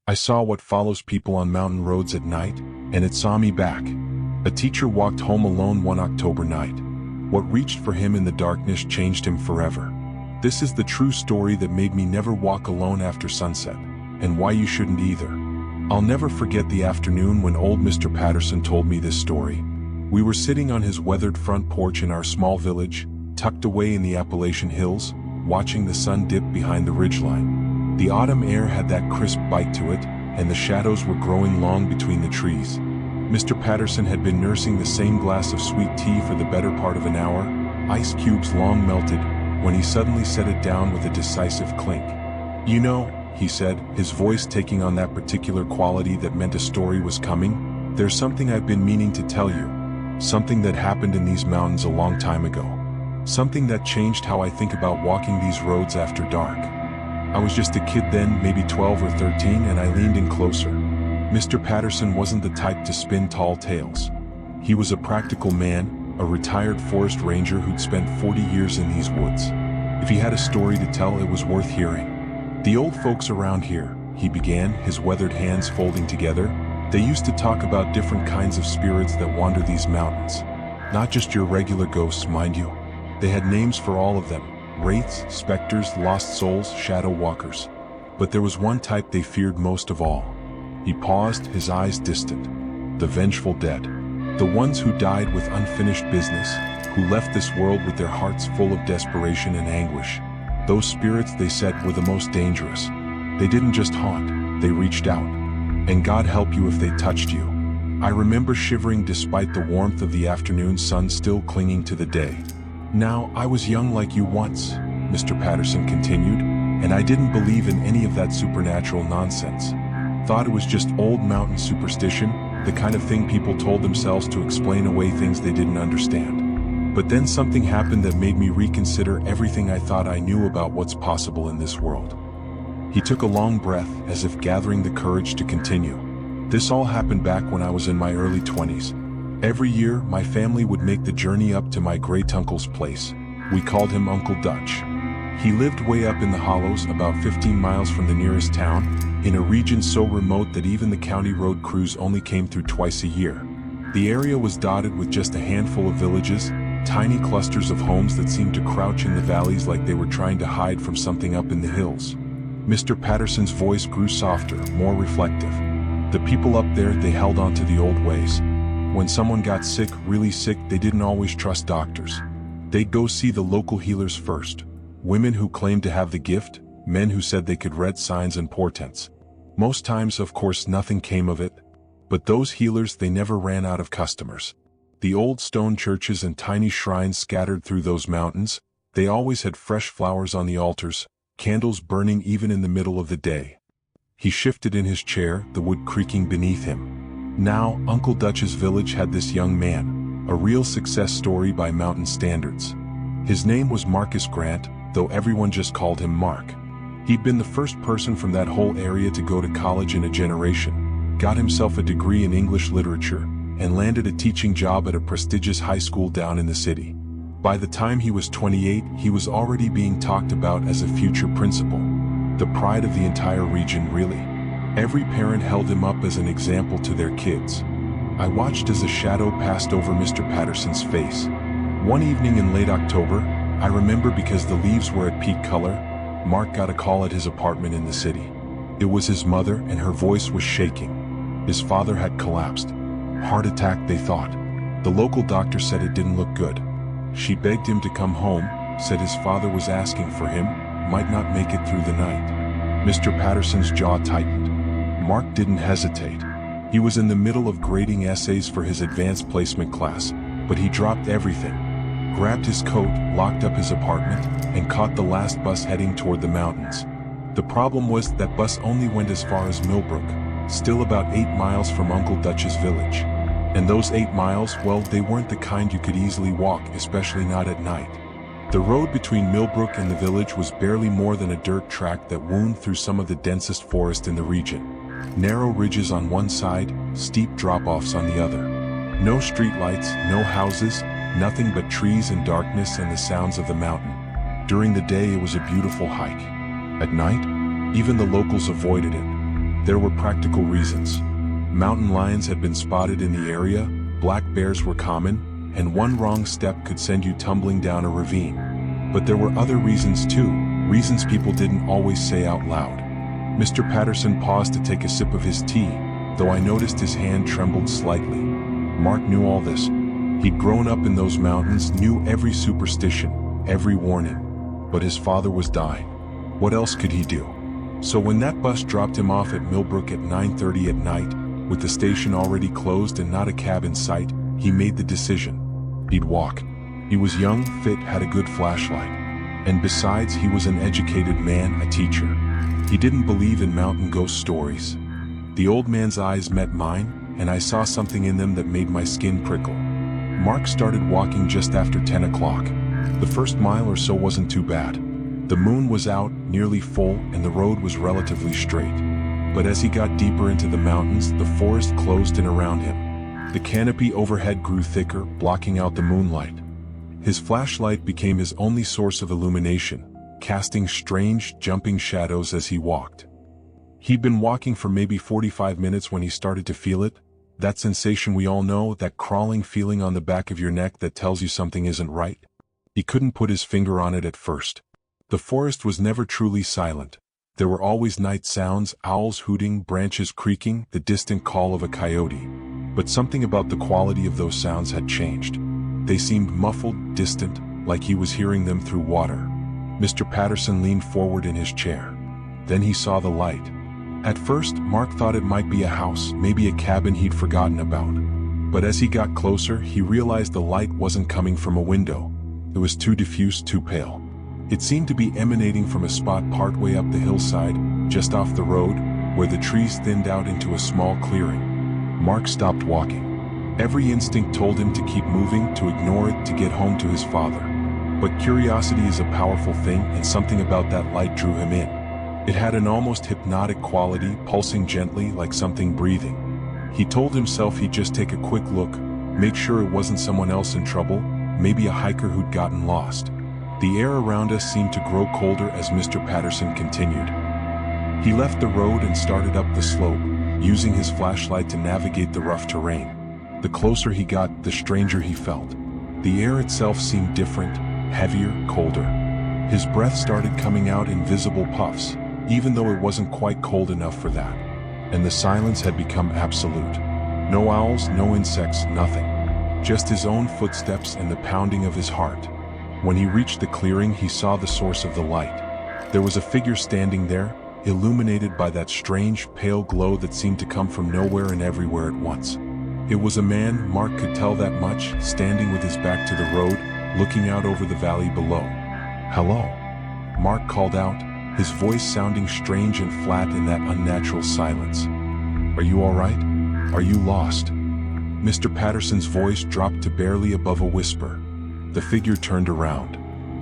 I saw what follows people on mountain roads at night, and it saw me back. A teacher walked home alone one October night. What reached for him in the darkness changed him forever. This is the true story that made me never walk alone after sunset, and why you shouldn't either. I'll never forget the afternoon when old Mr. Patterson told me this story. We were sitting on his weathered front porch in our small village, tucked away in the Appalachian hills, watching the sun dip behind the ridgeline. The autumn air had that crisp bite to it, and the shadows were growing long between the trees. Mr. Patterson had been nursing the same glass of sweet tea for the better part of an hour, ice cubes long melted, when he suddenly set it down with a decisive clink. "You know," he said, his voice taking on that particular quality that meant a story was coming, "there's something I've been meaning to tell you. Something that happened in these mountains a long time ago. Something that changed how I think about walking these roads after dark." I was just a kid then, maybe 12 or 13, and I leaned in closer. Mr. Patterson wasn't the type to spin tall tales. He was a practical man, a retired forest ranger who'd spent 40 years in these woods. If he had a story to tell, it was worth hearing. "The old folks around here," he began, his weathered hands folding together, "they used to talk about different kinds of spirits that wander these mountains. Not just your regular ghosts, mind you. They had names for all of them: wraiths, specters, lost souls, shadow walkers. But there was one type they feared most of all." He paused, his eyes distant. "The vengeful dead. The ones who died with unfinished business, who left this world with their hearts full of desperation and anguish. Those spirits, they said, were the most dangerous. They didn't just haunt, they reached out. And God help you if they touched you." I remember shivering despite the warmth of the afternoon sun still clinging to the day. "Now, I was young like you once," Mr. Patterson continued, "and I didn't believe in any of that supernatural nonsense. Thought it was just old mountain superstition, the kind of thing people told themselves to explain away things they didn't understand. But then something happened that made me reconsider everything I thought I knew about what's possible in this world." He took a long breath, as if gathering the courage to continue. "This all happened back when I was in my early 20s. Every year, my family would make the journey up to my great-uncle's place. We called him Uncle Dutch. He lived way up in the hollows, about 15 miles from the nearest town, in a region so remote that even the county road crews only came through twice a year. The area was dotted with just a handful of villages, tiny clusters of homes that seemed to crouch in the valleys like they were trying to hide from something up in the hills." Mr. Patterson's voice grew softer, more reflective. "The people up there, they held on to the old ways. When someone got sick, really sick, they didn't always trust doctors. They'd go see the local healers first. Women who claimed to have the gift, men who said they could read signs and portents. Most times, of course, nothing came of it. But those healers, they never ran out of customers. The old stone churches and tiny shrines scattered through those mountains, they always had fresh flowers on the altars, candles burning even in the middle of the day." He shifted in his chair, the wood creaking beneath him. "Now, Uncle Dutch's village had this young man, a real success story by mountain standards. His name was Marcus Grant, though everyone just called him Mark. He'd been the first person from that whole area to go to college in a generation, got himself a degree in English literature, and landed a teaching job at a prestigious high school down in the city. By the time he was 28, he was already being talked about as a future principal. The pride of the entire region, really. Every parent held him up as an example to their kids." I watched as a shadow passed over Mr. Patterson's face. One evening in late October, I remember because the leaves were at peak color, Mark got a call at his apartment in the city. It was his mother, and her voice was shaking. His father had collapsed. Heart attack, they thought. The local doctor said it didn't look good. She begged him to come home, said his father was asking for him, might not make it through the night. Mr. Patterson's jaw tightened. Mark didn't hesitate. He was in the middle of grading essays for his advanced placement class, but he dropped everything, grabbed his coat, locked up his apartment, and caught the last bus heading toward the mountains. The problem was that bus only went as far as Millbrook, still about 8 miles from Uncle Dutch's village. And those 8 miles, well, they weren't the kind you could easily walk, especially not at night. The road between Millbrook and the village was barely more than a dirt track that wound through some of the densest forest in the region. Narrow ridges on one side, steep drop-offs on the other. No streetlights, no houses, nothing but trees and darkness and the sounds of the mountain. During the day it was a beautiful hike. At night, even the locals avoided it. There were practical reasons. Mountain lions had been spotted in the area, black bears were common, and one wrong step could send you tumbling down a ravine. But there were other reasons too, reasons people didn't always say out loud. Mr. Patterson paused to take a sip of his tea, though I noticed his hand trembled slightly. Mark knew all this. He'd grown up in those mountains, knew every superstition, every warning. But his father was dying. What else could he do? So when that bus dropped him off at Millbrook at 9:30 at night, with the station already closed and not a cab in sight, he made the decision. He'd walk. He was young, fit, had a good flashlight. And besides, he was an educated man, a teacher. He didn't believe in mountain ghost stories. The old man's eyes met mine, and I saw something in them that made my skin prickle. Mark started walking just after 10 o'clock. The first mile or so wasn't too bad. The moon was out, nearly full, and the road was relatively straight. But as he got deeper into the mountains, the forest closed in around him. The canopy overhead grew thicker, blocking out the moonlight. His flashlight became his only source of illumination, casting strange, jumping shadows as he walked. He'd been walking for maybe 45 minutes when he started to feel it, that sensation we all know, that crawling feeling on the back of your neck that tells you something isn't right. He couldn't put his finger on it at first. The forest was never truly silent. There were always night sounds, owls hooting, branches creaking, the distant call of a coyote. But something about the quality of those sounds had changed. They seemed muffled, distant, like he was hearing them through water. Mr. Patterson leaned forward in his chair. Then he saw the light. At first, Mark thought it might be a house, maybe a cabin he'd forgotten about. But as he got closer, he realized the light wasn't coming from a window. It was too diffuse, too pale. It seemed to be emanating from a spot partway up the hillside, just off the road, where the trees thinned out into a small clearing. Mark stopped walking. Every instinct told him to keep moving, to ignore it, to get home to his father. But curiosity is a powerful thing, and something about that light drew him in. It had an almost hypnotic quality, pulsing gently like something breathing. He told himself he'd just take a quick look, make sure it wasn't someone else in trouble, maybe a hiker who'd gotten lost. The air around us seemed to grow colder as Mr. Patterson continued. He left the road and started up the slope, using his flashlight to navigate the rough terrain. The closer he got, the stranger he felt. The air itself seemed different, heavier, colder. His breath started coming out in visible puffs, even though it wasn't quite cold enough for that. And the silence had become absolute. No owls, no insects, nothing. Just his own footsteps and the pounding of his heart. When he reached the clearing, he saw the source of the light. There was a figure standing there, illuminated by that strange, pale glow that seemed to come from nowhere and everywhere at once. It was a man, Mark could tell that much, standing with his back to the road, looking out over the valley below. "Hello," Mark called out, his voice sounding strange and flat in that unnatural silence. "Are you all right? Are you lost?" Mr. Patterson's voice dropped to barely above a whisper. The figure turned around.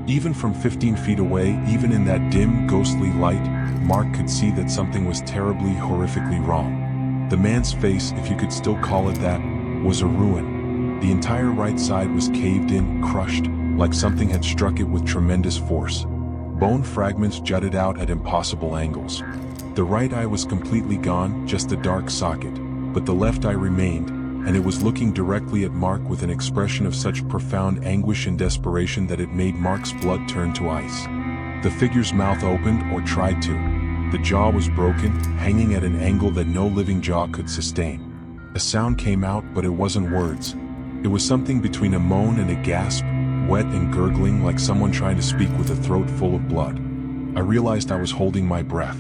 Even from 15 feet away, even in that dim, ghostly light, Mark could see that something was terribly, horrifically wrong. The man's face, if you could still call it that, was a ruin. The entire right side was caved in, crushed, like something had struck it with tremendous force. Bone fragments jutted out at impossible angles. The right eye was completely gone, just a dark socket, but the left eye remained, and it was looking directly at Mark with an expression of such profound anguish and desperation that it made Mark's blood turn to ice. The figure's mouth opened, or tried to. The jaw was broken, hanging at an angle that no living jaw could sustain. A sound came out, but it wasn't words. It was something between a moan and a gasp, wet and gurgling like someone trying to speak with a throat full of blood. I realized I was holding my breath.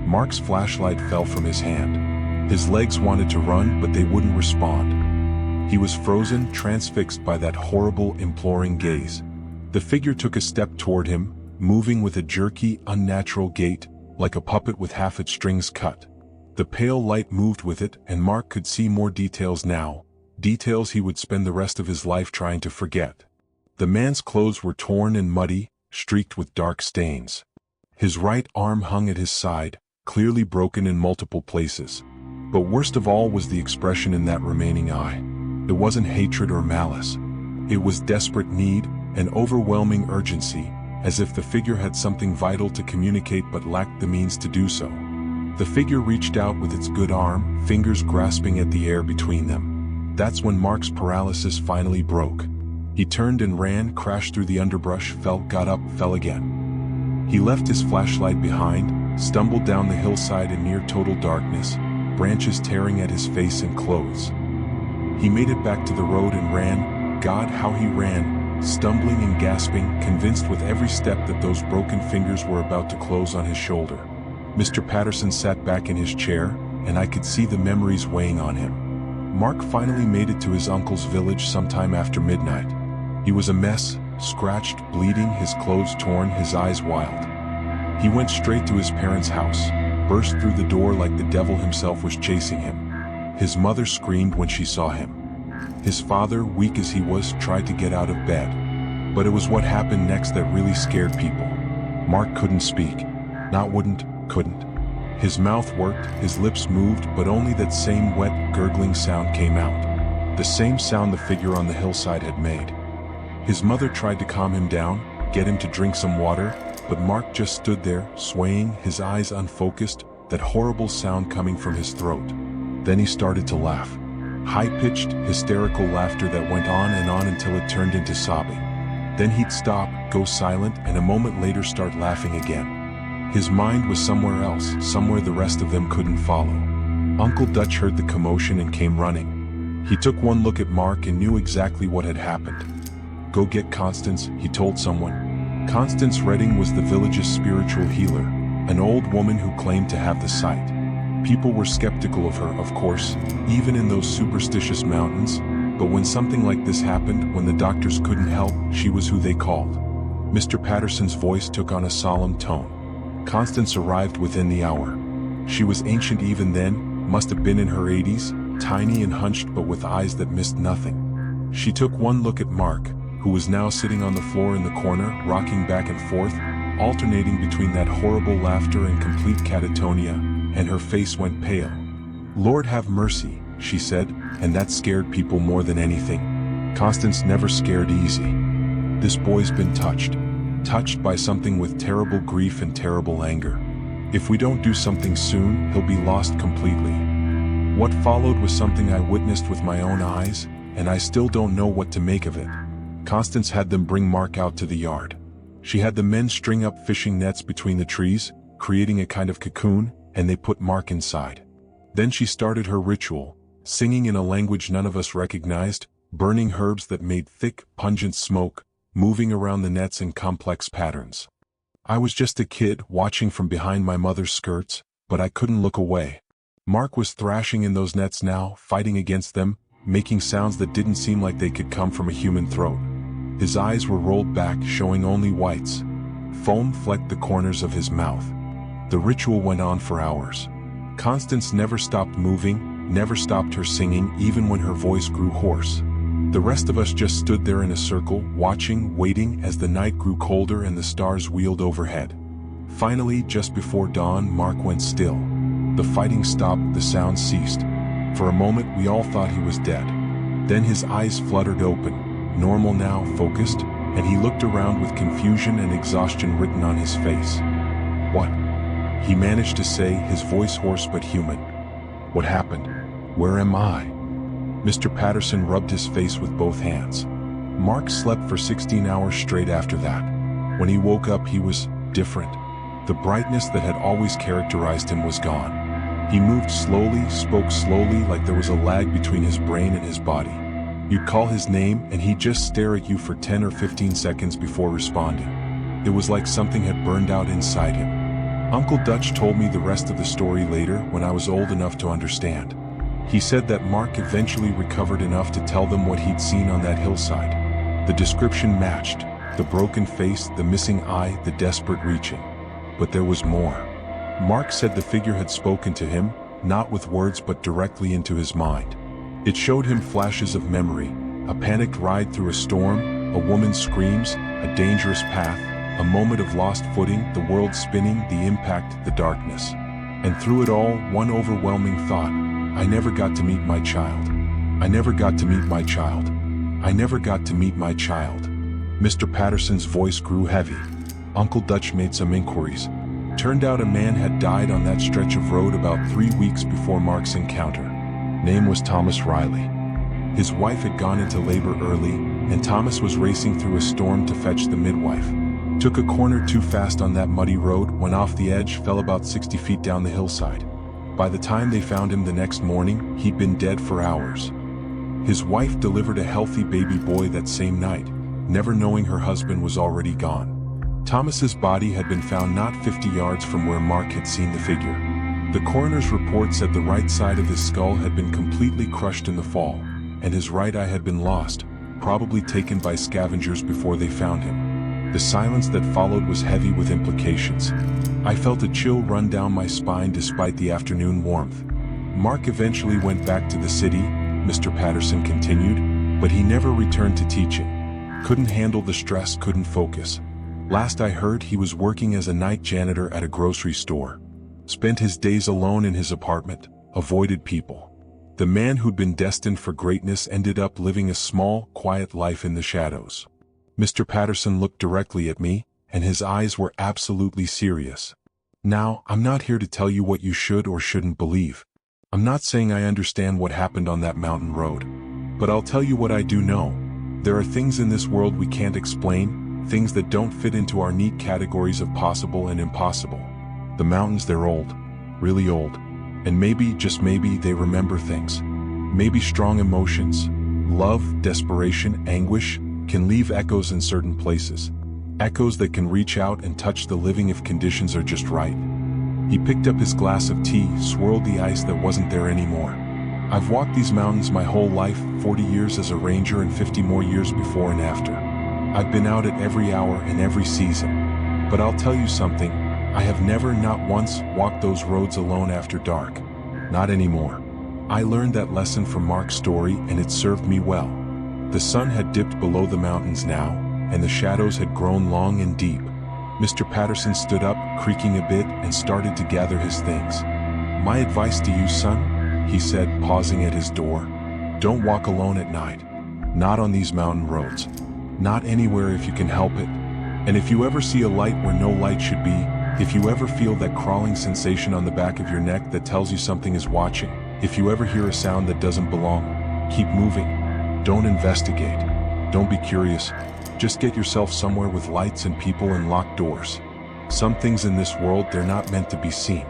Mark's flashlight fell from his hand. His legs wanted to run, but they wouldn't respond. He was frozen, transfixed by that horrible, imploring gaze. The figure took a step toward him, moving with a jerky, unnatural gait, like a puppet with half its strings cut. The pale light moved with it, and Mark could see more details now, details he would spend the rest of his life trying to forget. The man's clothes were torn and muddy, streaked with dark stains. His right arm hung at his side, clearly broken in multiple places. But worst of all was the expression in that remaining eye. It wasn't hatred or malice. It was desperate need, an overwhelming urgency, as if the figure had something vital to communicate but lacked the means to do so. The figure reached out with its good arm, fingers grasping at the air between them. That's when Mark's paralysis finally broke. He turned and ran, crashed through the underbrush, fell, got up, fell again. He left his flashlight behind, stumbled down the hillside in near total darkness, branches tearing at his face and clothes. He made it back to the road and ran. God, how he ran, stumbling and gasping, convinced with every step that those broken fingers were about to close on his shoulder. Mr. Patterson sat back in his chair, and I could see the memories weighing on him. Mark finally made it to his uncle's village sometime after midnight. He was a mess, scratched, bleeding, his clothes torn, his eyes wild. He went straight to his parents' house, burst through the door like the devil himself was chasing him. His mother screamed when she saw him. His father, weak as he was, tried to get out of bed. But it was what happened next that really scared people. Mark couldn't speak. Couldn't. His mouth worked, his lips moved, but only that same wet, gurgling sound came out. The same sound the figure on the hillside had made. His mother tried to calm him down, get him to drink some water, but Mark just stood there, swaying, his eyes unfocused, that horrible sound coming from his throat. Then he started to laugh. High-pitched, hysterical laughter that went on until it turned into sobbing. Then he'd stop, go silent, and a moment later start laughing again. His mind was somewhere else, somewhere the rest of them couldn't follow. Uncle Dutch heard the commotion and came running. He took one look at Mark and knew exactly what had happened. "Go get Constance," he told someone. Constance Redding was the village's spiritual healer, an old woman who claimed to have the sight. People were skeptical of her, of course, even in those superstitious mountains, but when something like this happened, when the doctors couldn't help, she was who they called. Mr. Patterson's voice took on a solemn tone. Constance arrived within the hour. She was ancient even then, must have been in her 80s, tiny and hunched but with eyes that missed nothing. She took one look at Mark, who was now sitting on the floor in the corner, rocking back and forth, alternating between that horrible laughter and complete catatonia, and her face went pale. "Lord have mercy," she said, and that scared people more than anything. Constance never scared easy. "This boy's been touched by something with terrible grief and terrible anger. If we don't do something soon, he'll be lost completely." What followed was something I witnessed with my own eyes, and I still don't know what to make of it. Constance had them bring Mark out to the yard. She had the men string up fishing nets between the trees, creating a kind of cocoon, and they put Mark inside. Then she started her ritual, singing in a language none of us recognized, burning herbs that made thick, pungent smoke, moving around the nets in complex patterns. I was just a kid watching from behind my mother's skirts, but I couldn't look away. Mark was thrashing in those nets now, fighting against them, making sounds that didn't seem like they could come from a human throat. His eyes were rolled back, showing only whites. Foam flecked the corners of his mouth. The ritual went on for hours. Constance never stopped moving, never stopped her singing, even when her voice grew hoarse. The rest of us just stood there in a circle, watching, waiting as the night grew colder and the stars wheeled overhead. Finally, just before dawn, Mark went still. The fighting stopped, the sound ceased. For a moment, we all thought he was dead. Then his eyes fluttered open, normal now, focused, and he looked around with confusion and exhaustion written on his face. "What?" he managed to say, his voice hoarse but human. "What happened? Where am I?" Mr. Patterson rubbed his face with both hands. Mark slept for 16 hours straight after that. When he woke up, he was different. The brightness that had always characterized him was gone. He moved slowly, spoke slowly, like there was a lag between his brain and his body. You'd call his name, and he'd just stare at you for 10 or 15 seconds before responding. It was like something had burned out inside him. Uncle Dutch told me the rest of the story later, when I was old enough to understand. He said that Mark eventually recovered enough to tell them what he'd seen on that hillside. The description matched: the broken face, the missing eye, the desperate reaching. But there was more. Mark said the figure had spoken to him, not with words but directly into his mind. It showed him flashes of memory, a panicked ride through a storm, a woman's screams, a dangerous path, a moment of lost footing, the world spinning, the impact, the darkness. And through it all, one overwhelming thought: I never got to meet my child. I never got to meet my child. I never got to meet my child. Mr. Patterson's voice grew heavy. Uncle Dutch made some inquiries. Turned out a man had died on that stretch of road about 3 weeks before Mark's encounter. Name was Thomas Riley. His wife had gone into labor early, and Thomas was racing through a storm to fetch the midwife. Took a corner too fast on that muddy road, went off the edge, fell about 60 feet down the hillside. By the time they found him the next morning, he'd been dead for hours. His wife delivered a healthy baby boy that same night, never knowing her husband was already gone. Thomas's body had been found not 50 yards from where Mark had seen the figure. The coroner's report said the right side of his skull had been completely crushed in the fall, and his right eye had been lost, probably taken by scavengers before they found him. The silence that followed was heavy with implications. I felt a chill run down my spine despite the afternoon warmth. Mark eventually went back to the city, Mr. Patterson continued, but he never returned to teaching. Couldn't handle the stress, couldn't focus. Last I heard, he was working as a night janitor at a grocery store. Spent his days alone in his apartment, avoided people. The man who'd been destined for greatness ended up living a small, quiet life in the shadows. Mr. Patterson looked directly at me, and his eyes were absolutely serious. Now, I'm not here to tell you what you should or shouldn't believe. I'm not saying I understand what happened on that mountain road. But I'll tell you what I do know. There are things in this world we can't explain, things that don't fit into our neat categories of possible and impossible. The mountains, they're old, really old. And maybe, just maybe, they remember things. Maybe strong emotions, love, desperation, anguish, can leave echoes in certain places. Echoes that can reach out and touch the living if conditions are just right. He picked up his glass of tea, swirled the ice that wasn't there anymore. I've walked these mountains my whole life, 40 years as a ranger and 50 more years before and after. I've been out at every hour and every season. But I'll tell you something, I have never, not once, walked those roads alone after dark. Not anymore. I learned that lesson from Mark's story, and it served me well. The sun had dipped below the mountains now, and the shadows had grown long and deep. Mr. Patterson stood up, creaking a bit, and started to gather his things. My advice to you, son, he said, pausing at his door. Don't walk alone at night. Not on these mountain roads. Not anywhere if you can help it. And if you ever see a light where no light should be, if you ever feel that crawling sensation on the back of your neck that tells you something is watching, if you ever hear a sound that doesn't belong, keep moving. Don't investigate. Don't be curious. Just get yourself somewhere with lights and people and locked doors. Some things in this world, they're not meant to be seen.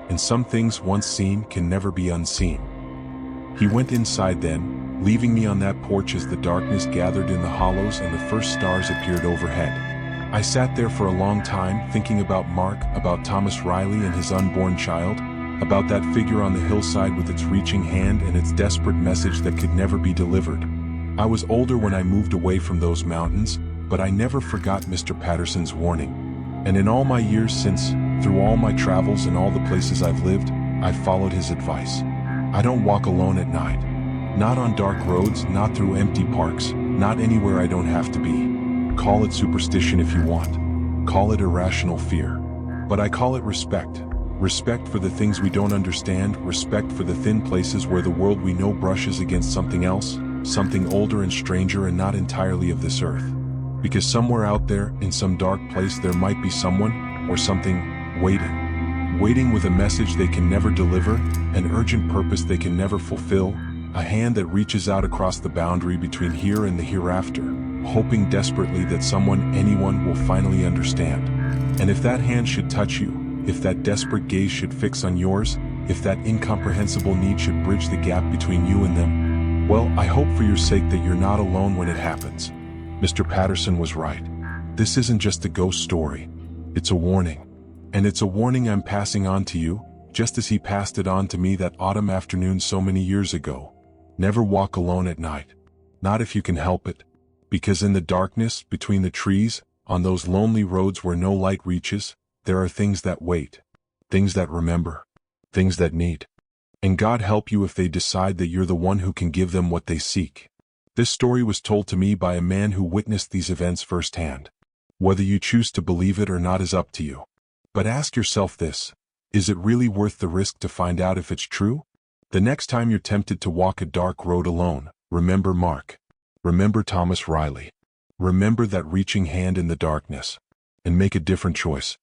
And some things once seen can never be unseen. He went inside then, leaving me on that porch as the darkness gathered in the hollows and the first stars appeared overhead. I sat there for a long time thinking about Mark, about Thomas Riley and his unborn child, about that figure on the hillside with its reaching hand and its desperate message that could never be delivered. I was older when I moved away from those mountains, but I never forgot Mr. Patterson's warning. And in all my years since, through all my travels and all the places I've lived, I've followed his advice. I don't walk alone at night. Not on dark roads, not through empty parks, not anywhere I don't have to be. Call it superstition if you want. Call it irrational fear. But I call it respect. Respect for the things we don't understand, respect for the thin places where the world we know brushes against something else, something older and stranger and not entirely of this earth. Because somewhere out there, in some dark place, there might be someone, or something, waiting. Waiting with a message they can never deliver, an urgent purpose they can never fulfill, a hand that reaches out across the boundary between here and the hereafter, hoping desperately that someone, anyone, will finally understand. And if that hand should touch you, if that desperate gaze should fix on yours, if that incomprehensible need should bridge the gap between you and them, well, I hope for your sake that you're not alone when it happens. Mr. Patterson was right. This isn't just a ghost story. It's a warning. And it's a warning I'm passing on to you, just as he passed it on to me that autumn afternoon so many years ago. Never walk alone at night. Not if you can help it. Because in the darkness, between the trees, on those lonely roads where no light reaches, there are things that wait. Things that remember. Things that need. And God help you if they decide that you're the one who can give them what they seek. This story was told to me by a man who witnessed these events firsthand. Whether you choose to believe it or not is up to you. But ask yourself this, is it really worth the risk to find out if it's true? The next time you're tempted to walk a dark road alone, remember Mark. Remember Thomas Riley. Remember that reaching hand in the darkness. And make a different choice.